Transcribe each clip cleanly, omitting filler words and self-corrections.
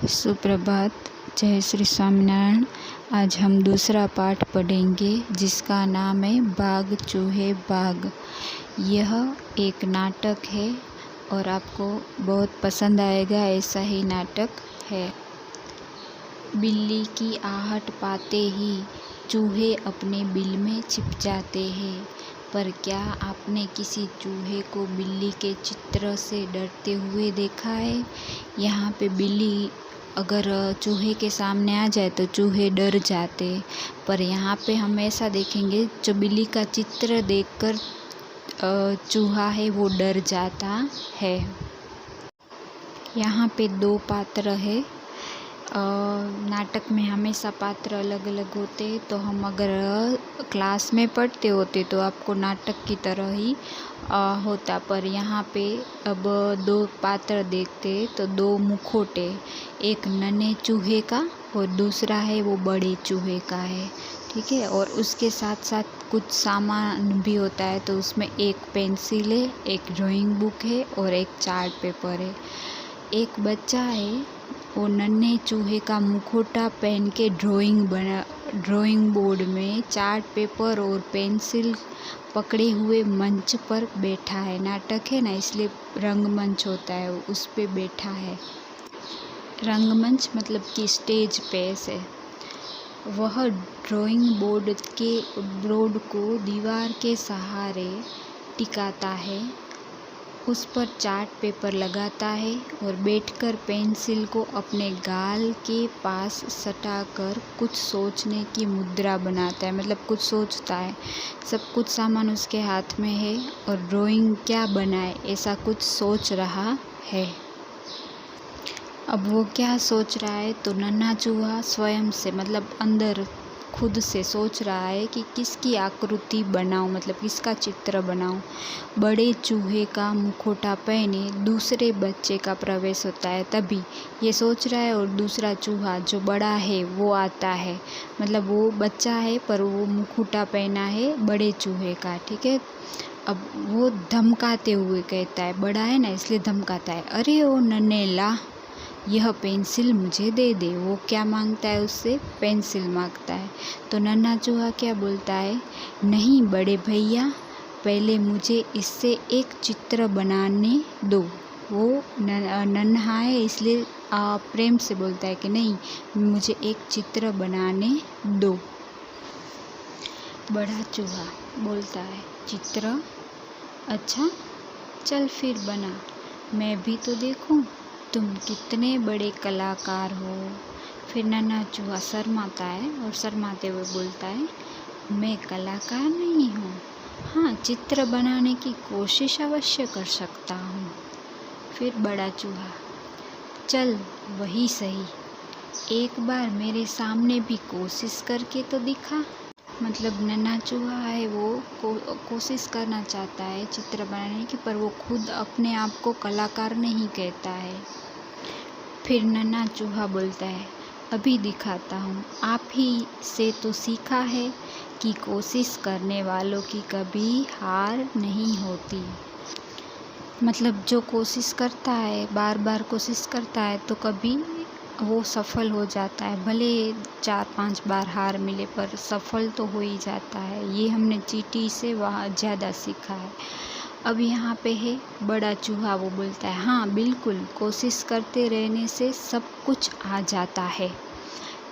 सुप्रभात। जय श्री स्वामीनारायण। आज हम दूसरा पाठ पढ़ेंगे जिसका नाम है बाघ चूहे बाघ। यह एक नाटक है और आपको बहुत पसंद आएगा, ऐसा ही नाटक है। बिल्ली की आहट पाते ही चूहे अपने बिल में छिप जाते हैं। पर क्या आपने किसी चूहे को बिल्ली के चित्र से डरते हुए देखा है? यहाँ पे बिल्ली अगर चूहे के सामने आ जाए तो चूहे डर जाते, पर यहाँ पे हम ऐसा देखेंगे जो बिल्ली का चित्र देखकर चूहा है वो डर जाता है। यहाँ पे दो पात्र है। नाटक में हमेशा पात्र अलग अलग होते हैं, तो हम अगर क्लास में पढ़ते होते तो आपको नाटक की तरह ही होता, पर यहाँ पे अब दो पात्र देखते तो दो मुखौटे, एक नन्हे चूहे का और दूसरा है वो बड़े चूहे का है, ठीक है। और उसके साथ साथ कुछ सामान भी होता है, तो उसमें एक पेंसिल है, एक ड्राइंग बुक है और एक चार्ट पेपर है। एक बच्चा है वो नन्हे चूहे का मुखौटा पहन के ड्राइंग बोर्ड में चार्ट पेपर और पेंसिल पकड़े हुए मंच पर बैठा है। नाटक है ना, इसलिए रंगमंच होता है, उस पे बैठा है। रंगमंच मतलब कि स्टेज पे ऐसे। वह ड्राइंग बोर्ड को दीवार के सहारे टिकाता है, उस पर चार्ट पेपर लगाता है और बैठकर पेंसिल को अपने गाल के पास सटाकर कुछ सोचने की मुद्रा बनाता है, मतलब कुछ सोचता है। सब कुछ सामान उसके हाथ में है और ड्राइंग क्या बनाए ऐसा कुछ सोच रहा है। अब वो क्या सोच रहा है, तो नन्हा चूहा स्वयं से मतलब अंदर खुद से सोच रहा है कि किसकी आकृति बनाऊं, मतलब किसका चित्र बनाऊं। बड़े चूहे का मुखौटा पहने दूसरे बच्चे का प्रवेश होता है, तभी ये सोच रहा है। और दूसरा चूहा जो बड़ा है वो आता है, मतलब वो बच्चा है पर वो मुखौटा पहना है बड़े चूहे का, ठीक है। अब वो धमकाते हुए कहता है, बड़ा है ना इसलिए धमकाता है, अरे ओ नन्हे ला, यह पेंसिल मुझे दे दे। वो क्या मांगता है उससे? पेंसिल मांगता है। तो नन्हा चूहा क्या बोलता है, नहीं बड़े भैया, पहले मुझे इससे एक चित्र बनाने दो। वो नन्हा है इसलिए प्रेम से बोलता है कि नहीं, मुझे एक चित्र बनाने दो। बड़ा चूहा बोलता है, चित्र? अच्छा चल फिर बना, मैं भी तो देखूं तुम कितने बड़े कलाकार हो। फिर नन्हा चूहा शर्माता है और शर्माते हुए बोलता है, मैं कलाकार नहीं हूँ, हाँ चित्र बनाने की कोशिश अवश्य कर सकता हूँ। फिर बड़ा चूहा, चल वही सही, एक बार मेरे सामने भी कोशिश करके तो दिखा। मतलब नन्हा चूहा है वो कोशिश करना चाहता है चित्र बनाने की, पर वो खुद अपने आप को कलाकार नहीं कहता है। फिर नन्हा चूहा बोलता है, अभी दिखाता हूँ, आप ही से तो सीखा है कि कोशिश करने वालों की कभी हार नहीं होती। मतलब जो कोशिश करता है, बार बार कोशिश करता है तो कभी वो सफल हो जाता है, भले 4-5 बार हार मिले पर सफल तो हो ही जाता है। ये हमने चींटी से वहाँ ज़्यादा सीखा है। अब यहाँ पे है बड़ा चूहा, वो बोलता है, हाँ बिल्कुल, कोशिश करते रहने से सब कुछ आ जाता है।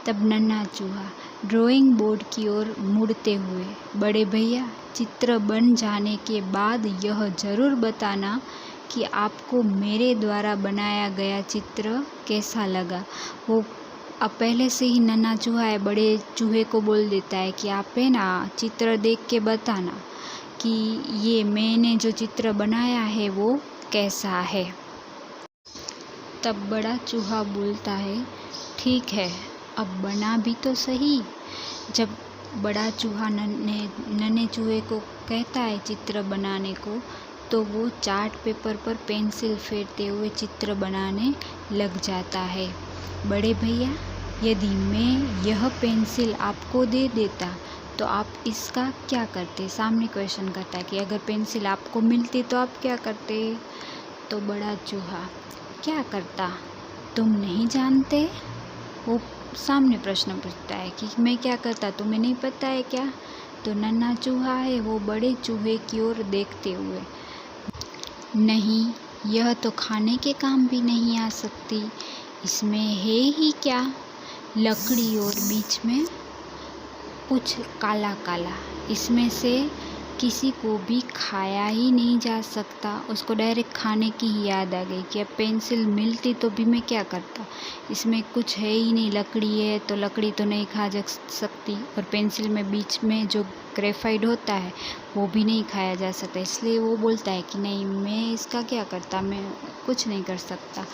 तब नन्हा चूहा ड्राइंग बोर्ड की ओर मुड़ते हुए, बड़े भैया चित्र बन जाने के बाद यह ज़रूर बताना कि आपको मेरे द्वारा बनाया गया चित्र कैसा लगा। वो अब पहले से ही नन्हा चूहा है, बड़े चूहे को बोल देता है कि आप है ना चित्र देख के बताना कि ये मैंने जो चित्र बनाया है वो कैसा है। तब बड़ा चूहा बोलता है, ठीक है अब बना भी तो सही। जब बड़ा चूहा नन्हे चूहे को कहता है चित्र बनाने को, तो वो चार्ट पेपर पर पेंसिल फेरते हुए चित्र बनाने लग जाता है। बड़े भैया, यदि मैं यह पेंसिल आपको दे देता तो आप इसका क्या करते? सामने क्वेश्चन करता है कि अगर पेंसिल आपको मिलती तो आप क्या करते? तो बड़ा चूहा क्या करता? तुम नहीं जानते? वो सामने प्रश्न पूछता है कि मैं क्या करता, तुम्हें नहीं पता है क्या? तो नन्हा चूहा है वो बड़े चूहे की ओर देखते हुए, नहीं, यह तो खाने के काम भी नहीं आ सकती। इसमें है ही क्या? लकड़ी और बीच में कुछ काला काला, इसमें से किसी को भी खाया ही नहीं जा सकता। उसको डायरेक्ट खाने की ही याद आ गई कि अब पेंसिल मिलती तो भी मैं क्या करता, इसमें कुछ है ही नहीं, लकड़ी है तो लकड़ी तो नहीं खा जा सकती, और पेंसिल में बीच में जो ग्रेफाइट होता है वो भी नहीं खाया जा सकता। इसलिए वो बोलता है कि नहीं, मैं इसका क्या करता, मैं कुछ नहीं कर सकता।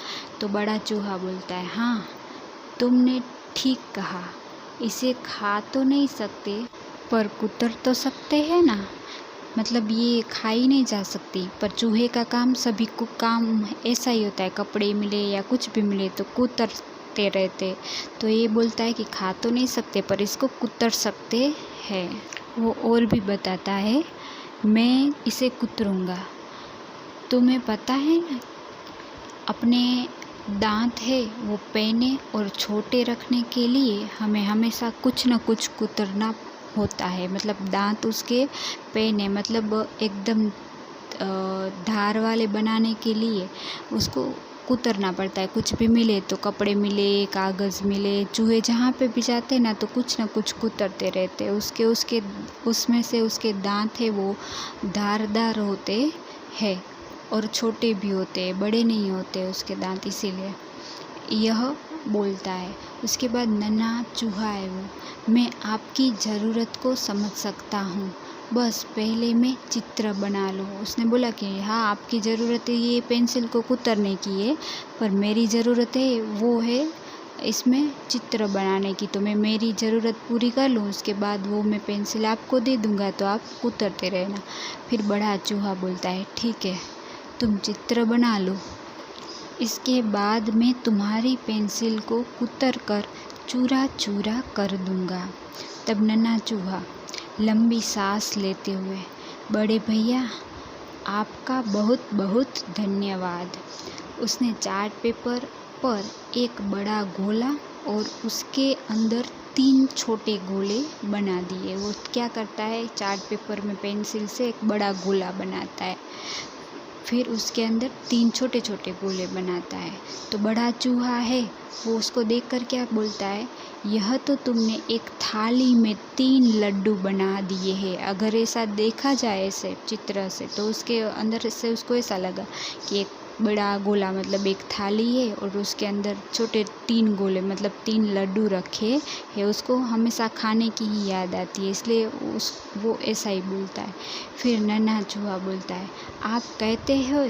तो बड़ा चूहा बोलता है, हाँ तुमने ठीक कहा, इसे खा तो नहीं सकते पर कुतर तो सकते हैं ना। मतलब ये खाई नहीं जा सकती, पर चूहे का काम सभी को काम ऐसा ही होता है, कपड़े मिले या कुछ भी मिले तो कुतरते रहते। तो ये बोलता है कि खा तो नहीं सकते पर इसको कुतर सकते हैं। वो और भी बताता है, मैं इसे कुतरूँगा। तुम्हें पता है ना, अपने दांत है वो पैने और छोटे रखने के लिए हमें हमेशा कुछ न कुछ कुतरना होता है। मतलब दांत उसके पैने मतलब एकदम धार वाले बनाने के लिए उसको कुतरना पड़ता है। कुछ भी मिले तो कपड़े मिले, कागज़ मिले, चूहे जहाँ पे भी जाते हैं ना तो कुछ ना कुछ कुतरते रहते हैं। उसमें से उसके दांत है वो धारदार होते हैं और छोटे भी होते हैं, बड़े नहीं होते उसके दांत, इसीलिए यह बोलता है। उसके बाद नन्हा चूहा है वो, मैं आपकी ज़रूरत को समझ सकता हूँ, बस पहले में चित्र बना लो। उसने बोला कि हाँ आपकी ज़रूरत है ये पेंसिल को कुतरने की है, पर मेरी ज़रूरत है वो है इसमें चित्र बनाने की, तो मैं मेरी ज़रूरत पूरी कर लूँ, उसके बाद वो मैं पेंसिल आपको दे दूँगा तो आप कुतरते रहना। फिर बड़ा चूहा बोलता है, ठीक है तुम चित्र बना लो, इसके बाद मैं तुम्हारी पेंसिल को कुतर कर चूरा चूरा कर दूँगा। तब नन्हा चूहा लंबी सांस लेते हुए, बड़े भैया आपका बहुत बहुत धन्यवाद। उसने चार्ट पेपर पर एक बड़ा गोला और उसके अंदर 3 छोटे गोले बना दिए। वो क्या करता है, चार्ट पेपर में पेंसिल से एक बड़ा गोला बनाता है, फिर उसके अंदर 3 छोटे छोटे गोले बनाता है। तो बड़ा चूहा है वो उसको देखकर क्या बोलता है, यह तो तुमने एक थाली में 3 लड्डू बना दिए हैं। अगर ऐसा देखा जाए ऐसे चित्र से तो उसके अंदर से उसको ऐसा लगा कि एक बड़ा गोला मतलब एक थाली है और उसके अंदर छोटे 3 गोले मतलब 3 लड्डू रखे हैं। उसको हमेशा खाने की ही याद आती है, इसलिए वो ऐसा ही बोलता है। फिर नन्हा चूहा बोलता है, आप कहते हो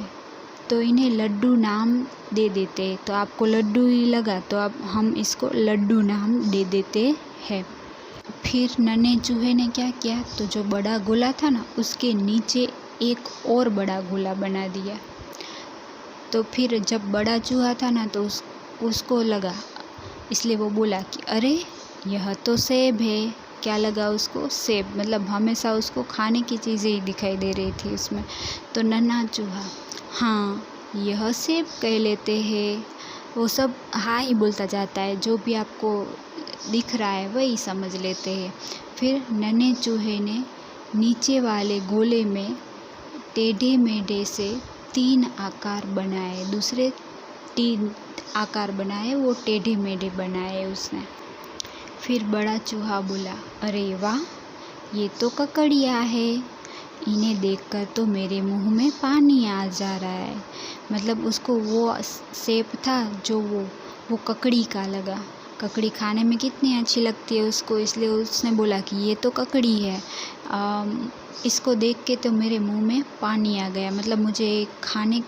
तो इन्हें लड्डू नाम दे देते, तो आपको लड्डू ही लगा तो अब हम इसको लड्डू नाम दे देते हैं। फिर नन्हे चूहे ने क्या किया, तो जो बड़ा गोला था ना उसके नीचे एक और बड़ा गोला बना दिया। तो फिर जब बड़ा चूहा था ना तो उसको लगा, इसलिए वो बोला कि अरे यह तो सेब है। क्या लगा उसको, सेब, मतलब हमेशा उसको खाने की चीज़ें ही दिखाई दे रही थी उसमें। तो नन्हा चूहा, हाँ यह सेब कह लेते हैं। वो सब हाँ ही बोलता जाता है, जो भी आपको दिख रहा है वही समझ लेते हैं। फिर नन्हे चूहे ने नीचे वाले गोले में टेढ़े मेढ़े से 3 आकार बनाए, दूसरे 3 आकार बनाए, वो टेढ़े मेढ़े बनाए उसने। फिर बड़ा चूहा बोला, अरे वाह ये तो ककड़ियाँ है, इन्हें देखकर तो मेरे मुंह में पानी आ जा रहा है। मतलब उसको वो शेप था जो वो ककड़ी का लगा। ककड़ी खाने में कितनी अच्छी लगती है उसको, इसलिए उसने बोला कि ये तो ककड़ी है। इसको देख के तो मेरे मुंह में पानी आ गया, मतलब मुझे खाने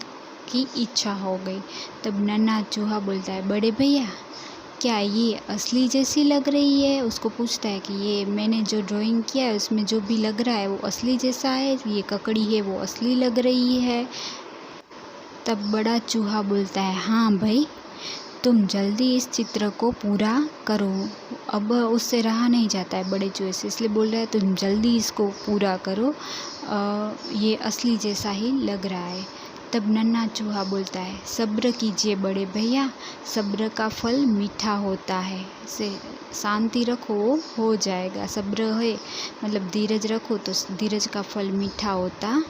की इच्छा हो गई। तब नन्हा चूहा बोलता है, बड़े भैया क्या ये असली जैसी लग रही है? उसको पूछता है कि ये मैंने जो ड्राइंग किया है उसमें जो भी लग रहा है वो असली जैसा है, ये ककड़ी है वो असली लग रही है। तब बड़ा चूहा बोलता है, हाँ भाई तुम जल्दी इस चित्र को पूरा करो। अब उससे रहा नहीं जाता है बड़े चूहे से, इसलिए बोल रहा है तुम जल्दी इसको पूरा करो, ये असली जैसा ही लग रहा है। तब नन्हा चूहा बोलता है, सब्र कीजिए बड़े भैया, सब्र का फल मीठा होता है। से शांति रखो, हो जाएगा। सब्र है मतलब धीरज रखो तो धीरज का फल मीठा होता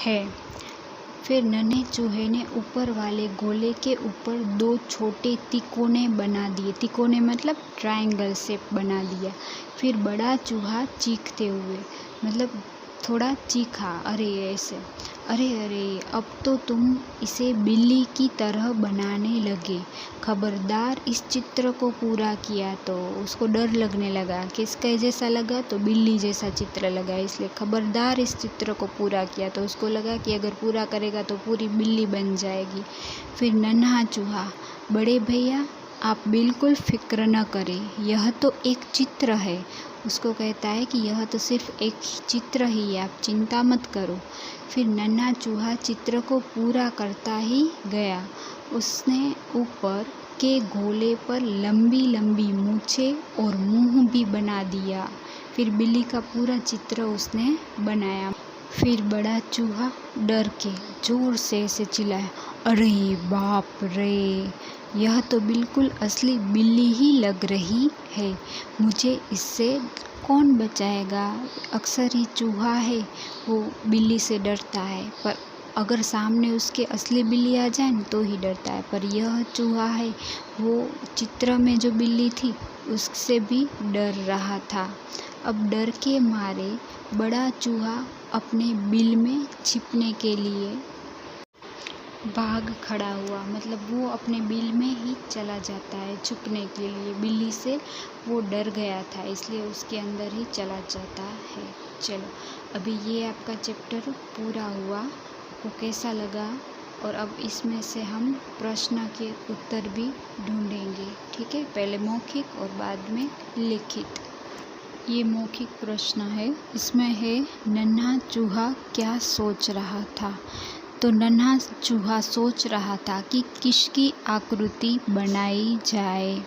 है। फिर नन्हे चूहे ने ऊपर वाले गोले के ऊपर 2 छोटे तिकोने बना दिए। तिकोने मतलब ट्रायंगल शेप बना दिया। फिर बड़ा चूहा चीखते हुए मतलब थोड़ा चीखा, अरे ऐसे, अरे अरे अब तो तुम इसे बिल्ली की तरह बनाने लगे। खबरदार इस चित्र को पूरा किया तो उसको डर लगने लगा, किसके जैसा लगा तो बिल्ली जैसा चित्र लगा, इसलिए खबरदार इस चित्र को पूरा किया तो उसको लगा कि अगर पूरा करेगा तो पूरी बिल्ली बन जाएगी। फिर नन्हा चूहा, बड़े भैया आप बिल्कुल फिक्र न करें, यह तो एक चित्र है। उसको कहता है कि यह तो सिर्फ एक चित्र ही है, आप चिंता मत करो। फिर नन्हा चूहा चित्र को पूरा करता ही गया। उसने ऊपर के गोले पर लंबी लंबी मूंछें और मुंह भी बना दिया। फिर बिल्ली का पूरा चित्र उसने बनाया। फिर बड़ा चूहा डर के जोर से ऐसे चिल्लाया, अरे बाप रे, यह तो बिल्कुल असली बिल्ली ही लग रही है। मुझे इससे कौन बचाएगा? अक्सर ही चूहा है वो बिल्ली से डरता है, पर अगर सामने उसके असली बिल्ली आ जाए तो ही डरता है। पर यह चूहा है वो चित्र में जो बिल्ली थी उससे भी डर रहा था। अब डर के मारे बड़ा चूहा अपने बिल में छिपने के लिए भाग खड़ा हुआ, मतलब वो अपने बिल में ही चला जाता है छुपने के लिए। बिल्ली से वो डर गया था इसलिए उसके अंदर ही चला जाता है। चलो अभी ये आपका चैप्टर पूरा हुआ, आपको कैसा लगा? और अब इसमें से हम प्रश्न के उत्तर भी ढूंढेंगे, ठीक है? पहले मौखिक और बाद में लिखित। ये मौखिक प्रश्न है, इसमें है नन्हा चूहा क्या सोच रहा था? तो नन्हा चूहा सोच रहा था कि किसकी आकृति बनाई जाए।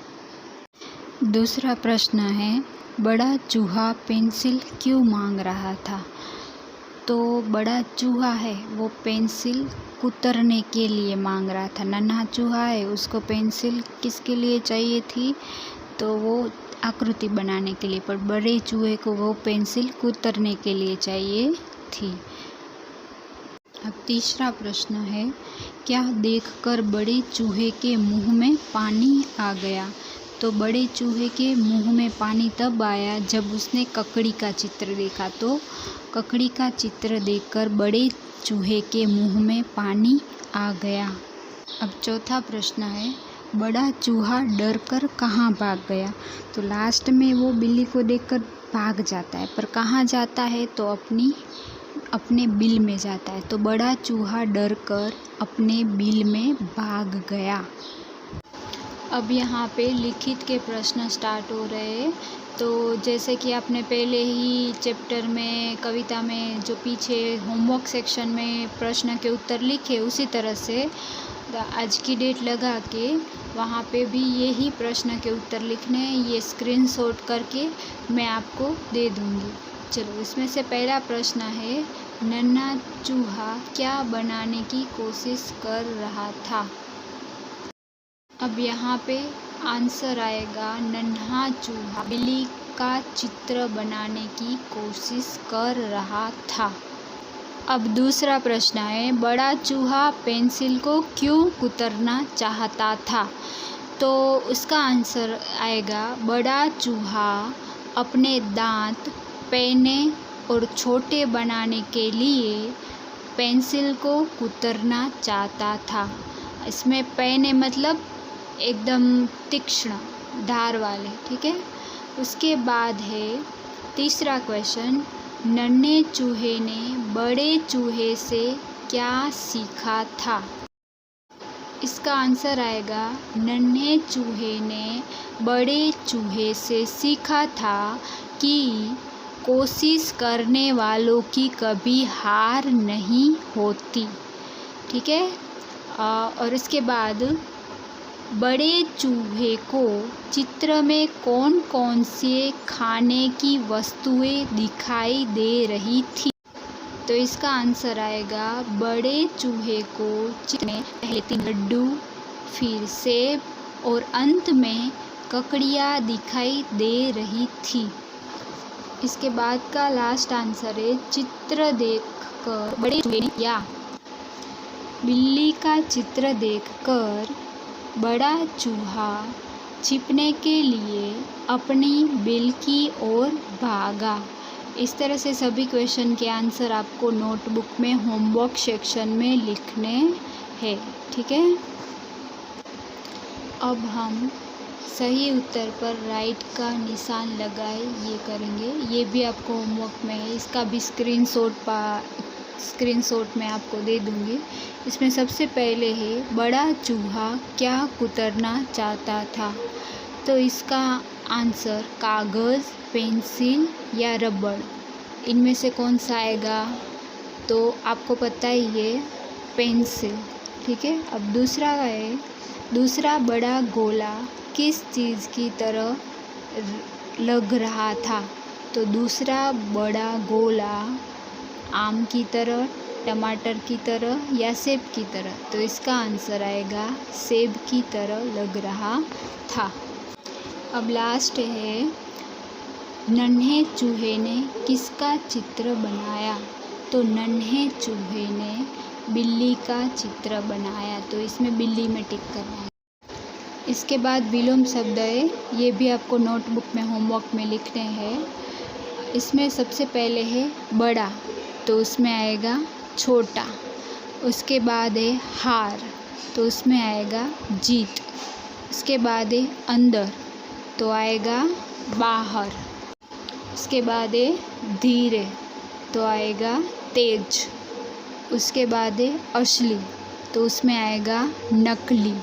दूसरा प्रश्न है, बड़ा चूहा पेंसिल क्यों मांग रहा था? तो बड़ा चूहा है वो पेंसिल कुतरने के लिए मांग रहा था। नन्हा चूहा है उसको पेंसिल किसके लिए चाहिए थी? तो वो आकृति बनाने के लिए, पर बड़े चूहे को वो पेंसिल कुतरने के लिए चाहिए थी। अब तीसरा प्रश्न है, क्या देखकर बड़े चूहे के मुंह में पानी आ गया? तो बड़े चूहे के मुंह में पानी तब आया जब उसने ककड़ी का चित्र देखा। तो ककड़ी का चित्र देखकर बड़े चूहे के मुंह में पानी आ गया। अब चौथा प्रश्न है, बड़ा चूहा डरकर कहाँ भाग गया? तो लास्ट में वो बिल्ली को देखकर भाग जाता है, पर कहाँ जाता है? तो अपने बिल में जाता है। तो बड़ा चूहा डरकर अपने बिल में भाग गया। अब यहाँ पे लिखित के प्रश्न स्टार्ट हो रहे हैं। तो जैसे कि आपने पहले ही चैप्टर में, कविता में जो पीछे होमवर्क सेक्शन में प्रश्न के उत्तर लिखे, उसी तरह से आज की डेट लगा के वहाँ पे भी यही प्रश्न के उत्तर लिखने हैं। ये स्क्रीनशॉट करके मैं आपको दे दूँगी। चलो इसमें से पहला प्रश्न है, नन्हा चूहा क्या बनाने की कोशिश कर रहा था? अब यहाँ पे आंसर आएगा, नन्हा चूहा बिल्ली का चित्र बनाने की कोशिश कर रहा था। अब दूसरा प्रश्न है, बड़ा चूहा पेंसिल को क्यों कुतरना चाहता था? तो उसका आंसर आएगा, बड़ा चूहा अपने दांत पैने और छोटे बनाने के लिए पेंसिल को कुतरना चाहता था। इसमें पैने मतलब एकदम तीक्ष्ण धार वाले, ठीक है। उसके बाद है तीसरा क्वेश्चन, नन्हे चूहे ने बड़े चूहे से क्या सीखा था? इसका आंसर आएगा, नन्हे चूहे ने बड़े चूहे से सीखा था कि कोशिश करने वालों की कभी हार नहीं होती, ठीक है। और इसके बाद बड़े चूहे को चित्र में कौन कौन से खाने की वस्तुएं दिखाई दे रही थी? तो इसका आंसर आएगा बड़े चूहे को चित्र में पहले 3 लड्डू, फिर सेब और अंत में ककड़ियाँ दिखाई दे रही थी। इसके बाद का लास्ट आंसर है चित्र देखकर बड़े चूहे ने या बिल्ली का चित्र देखकर बड़ा चूहा छिपने के लिए अपनी बिल की ओर भागा। इस तरह से सभी क्वेश्चन के आंसर आपको नोटबुक में होमवर्क सेक्शन में लिखने हैं, ठीक है। अब हम सही उत्तर पर राइट का निशान लगाए ये करेंगे, ये भी आपको होमवर्क में है। इसका भी स्क्रीनशॉट मैं आपको दे दूँगी। इसमें सबसे पहले है बड़ा चूहा क्या कुतरना चाहता था। तो इसका आंसर कागज़, पेंसिल या रबड़, इनमें से कौन सा आएगा। तो आपको पता ही है पेंसिल, ठीक है। अब दूसरा है दूसरा बड़ा गोला किस चीज़ की तरह लग रहा था। तो दूसरा बड़ा गोला आम की तरह, टमाटर की तरह या सेब की तरह। तो इसका आंसर आएगा सेब की तरह लग रहा था। अब लास्ट है नन्हे चूहे ने किसका चित्र बनाया। तो नन्हे चूहे ने बिल्ली का चित्र बनाया। तो इसमें बिल्ली में टिक करना है। इसके बाद विलोम शब्द है, ये भी आपको नोटबुक में होमवर्क में लिखने हैं। इसमें सबसे पहले है बड़ा, तो उसमें आएगा छोटा। उसके बाद है हार, तो उसमें आएगा जीत। उसके बाद है अंदर, तो आएगा बाहर। उसके बाद है धीरे, तो आएगा तेज। उसके बाद है असली, तो उसमें आएगा नकली।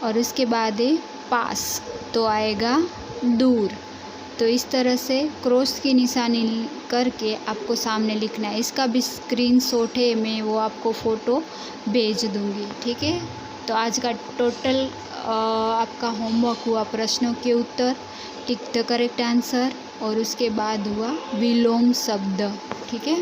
और उसके बाद है पास, तो आएगा दूर। तो इस तरह से क्रॉस की निशानी करके आपको सामने लिखना है। इसका भी स्क्रीनशॉट है, मैं वो आपको फ़ोटो भेज दूँगी, ठीक है। तो आज का टोटल आपका होमवर्क हुआ प्रश्नों के उत्तर, टिक द करेक्ट आंसर, और उसके बाद हुआ विलोम शब्द, ठीक है।